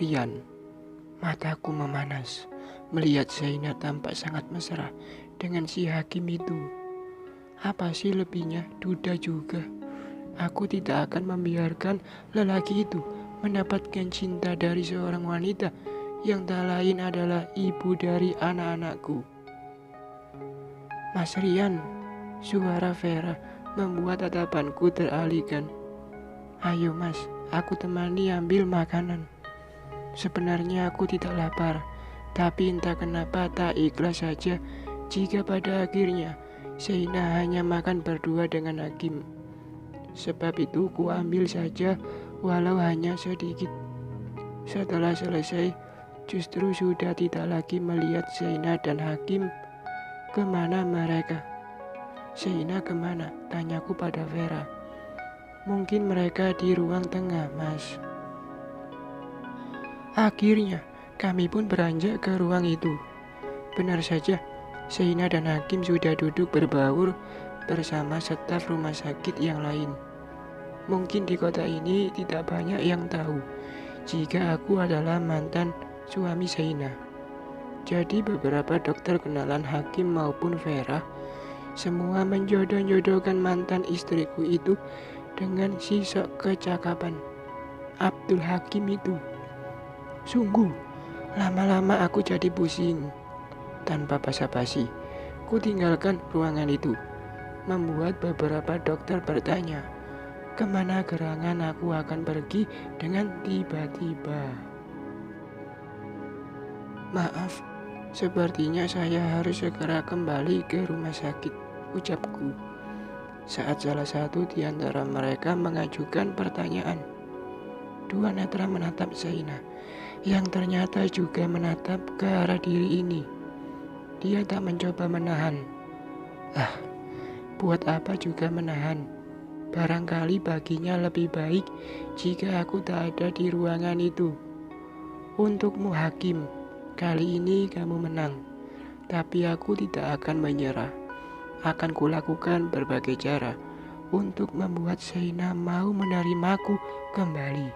Rian. Mataku memanas melihat Zaina tampak sangat mesra dengan si hakim itu. Apa sih lebihnya? Duda juga. Aku tidak akan membiarkan lelaki itu mendapatkan cinta dari seorang wanita yang tak lain adalah ibu dari anak-anakku. Mas Rian, suara Vera membuat tatapanku teralihkan. Ayo mas, aku temani ambil makanan. Sebenarnya aku tidak lapar, tapi entah kenapa tak ikhlas saja jika pada akhirnya Zaina hanya makan berdua dengan Hakim. Sebab itu ku ambil saja walau hanya sedikit. Setelah selesai, justru sudah tidak lagi melihat Zaina dan Hakim. Kemana mereka? Zaina kemana? Tanyaku pada Vera. Mungkin mereka di ruang tengah, mas. Akhirnya, kami pun beranjak ke ruang itu. Benar saja, Zaina dan Hakim sudah duduk berbaur bersama staf rumah sakit yang lain. Mungkin di kota ini tidak banyak yang tahu jika aku adalah mantan suami Zaina. Jadi beberapa dokter kenalan Hakim maupun Vera semua menjodoh-jodohkan mantan istriku itu dengan sisok kecakapan Abdul Hakim itu. Sungguh, lama-lama aku jadi pusing. Tanpa basa-basi, ku tinggalkan ruangan itu. Membuat beberapa dokter bertanya, kemana gerangan aku akan pergi dengan tiba-tiba. Maaf, sepertinya saya harus segera kembali ke rumah sakit, ucapku. Saat salah satu di antara mereka mengajukan pertanyaan. Dua netra menatap Zaina, yang ternyata juga menatap ke arah diri ini. Dia tak mencoba menahan. Buat apa juga menahan? Barangkali baginya lebih baik jika aku tak ada di ruangan itu. Untukmu Hakim, kali ini kamu menang. Tapi aku tidak akan menyerah. Akan kulakukan berbagai cara untuk membuat Zaina mau menerimaku kembali.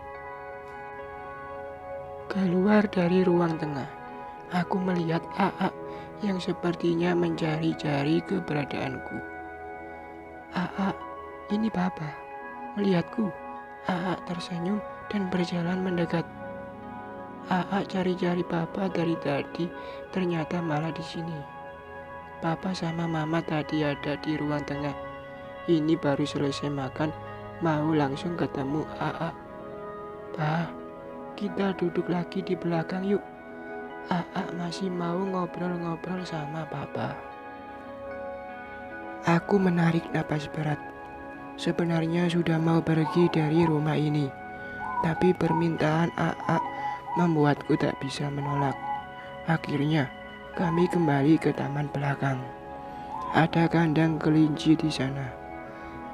Keluar dari ruang tengah, aku melihat AA yang sepertinya mencari-cari keberadaanku. AA, ini Papa. Melihatku, AA tersenyum dan berjalan mendekat. AA cari-cari Papa dari tadi, ternyata malah di sini. Papa sama Mama tadi ada di ruang tengah. Ini baru selesai makan, mau langsung ketemu AA. Pa, kita duduk lagi di belakang yuk. AA masih mau ngobrol-ngobrol sama Papa. Aku menarik napas berat. Sebenarnya sudah mau pergi dari rumah ini, tapi permintaan AA membuatku tak bisa menolak. Akhirnya, kami kembali ke taman belakang. Ada kandang kelinci di sana.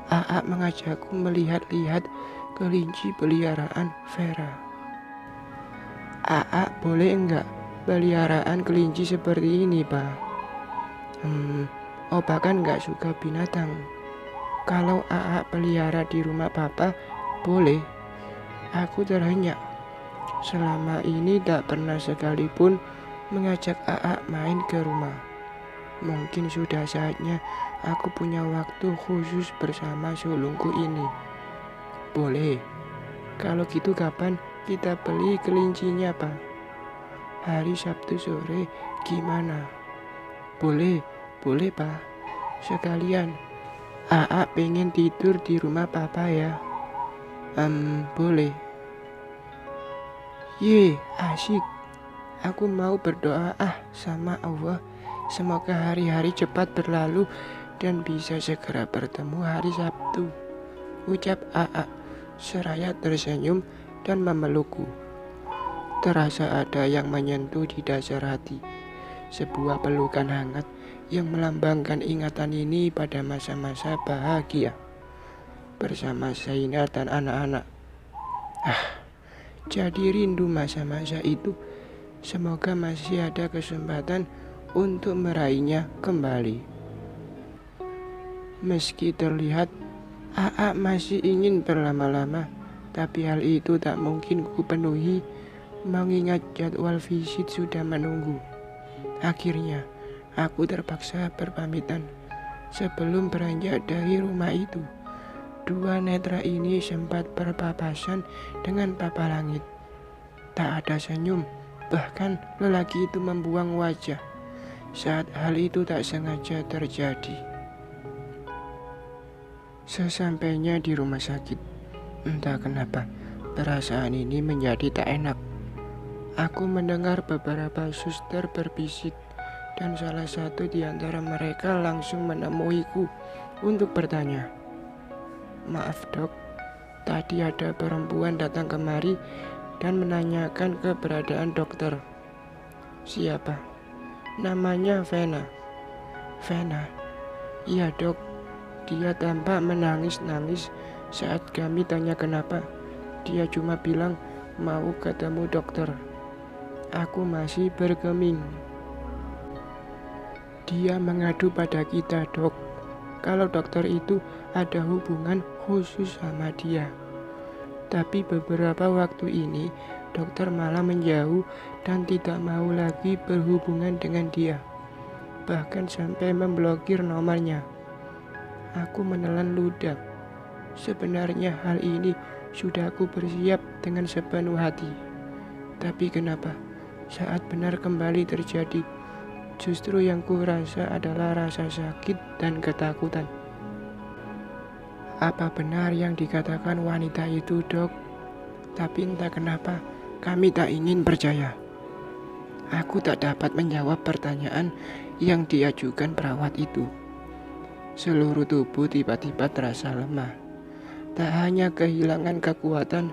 AA mengajakku melihat-lihat kelinci peliharaan Vera. AA, boleh enggak peliharaan kelinci seperti ini, Pak? Opa kan enggak suka binatang. Kalau AA pelihara di rumah Papa, boleh. Aku terhenyak. Selama ini tak pernah sekalipun mengajak AA main ke rumah. Mungkin sudah saatnya aku punya waktu khusus bersama sulungku ini. Boleh. Kalau gitu kapan kita beli kelincinya, Pak? Hari Sabtu sore gimana? Boleh, Pak. Sekalian, AA pengen tidur di rumah Papa ya. Boleh. Ye, asik. Aku mau berdoa sama Allah. Semoga hari-hari cepat berlalu dan bisa segera bertemu hari Sabtu. Ucap AA, seraya tersenyum dan memelukku. Terasa ada yang menyentuh di dasar hati. Sebuah pelukan hangat yang melambangkan ingatan ini pada masa-masa bahagia bersama Zaina dan anak-anak. Jadi rindu masa-masa itu. Semoga masih ada kesempatan untuk meraihnya kembali. Meski terlihat AA masih ingin berlama-lama, tapi hal itu tak mungkin kupenuhi mengingat jadwal visit sudah menunggu. Akhirnya, aku terpaksa berpamitan. Sebelum beranjak dari rumah itu, dua netra ini sempat berpapasan dengan papa langit. Tak ada senyum, bahkan lelaki itu membuang wajah saat hal itu tak sengaja terjadi. Sesampainya di rumah sakit, entah kenapa perasaan ini menjadi tak enak. Aku mendengar beberapa suster berbisik, dan salah satu di antara mereka langsung menemuiku untuk bertanya, "Maaf dok, tadi ada perempuan datang kemari dan menanyakan keberadaan dokter." "Siapa?" "Namanya Vena." "Vena?" "Iya dok, dia tampak menangis-nangis saat kami tanya kenapa. Dia cuma bilang mau ketemu dokter." Aku masih bergeming. "Dia mengadu pada kita dok, kalau dokter itu ada hubungan khusus sama dia. Tapi beberapa waktu ini dokter malah menjauh dan tidak mau lagi berhubungan dengan dia. Bahkan sampai memblokir nomornya." Aku menelan ludah. Sebenarnya hal ini sudah aku bersiap dengan sepenuh hati. Tapi kenapa saat benar kembali terjadi, justru yang ku rasa adalah rasa sakit dan ketakutan. Apa benar yang dikatakan wanita itu dok? Tapi entah kenapa kami tak ingin percaya. Aku tak dapat menjawab pertanyaan yang diajukan perawat itu. Seluruh tubuh tiba-tiba terasa lemah. Tak hanya kehilangan kekuatan,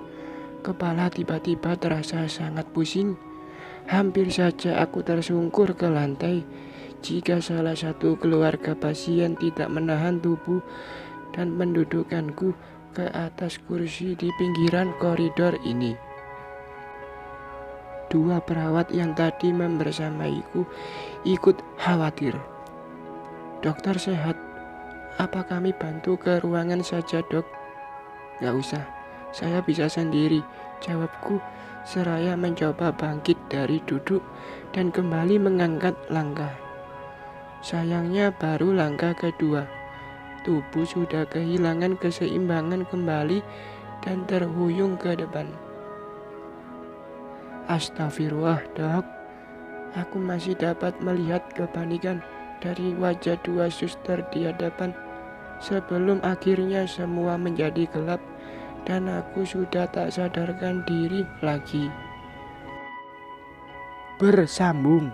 kepala tiba-tiba terasa sangat pusing. Hampir saja aku tersungkur ke lantai jika salah satu keluarga pasien tidak menahan tubuh dan mendudukkanku ke atas kursi di pinggiran koridor ini. Dua perawat yang tadi membersamaiku ikut khawatir. "Dokter sehat? Apa kami bantu ke ruangan saja dok?" "Gak usah, saya bisa sendiri," jawabku seraya mencoba bangkit dari duduk dan kembali mengangkat langkah. Sayangnya baru langkah kedua, tubuh sudah kehilangan keseimbangan kembali dan terhuyung ke depan. "Astagfirullah dok." Aku masih dapat melihat kepanikan dari wajah dua suster di hadapan sebelum akhirnya semua menjadi gelap dan aku sudah tak sadarkan diri lagi. Bersambung.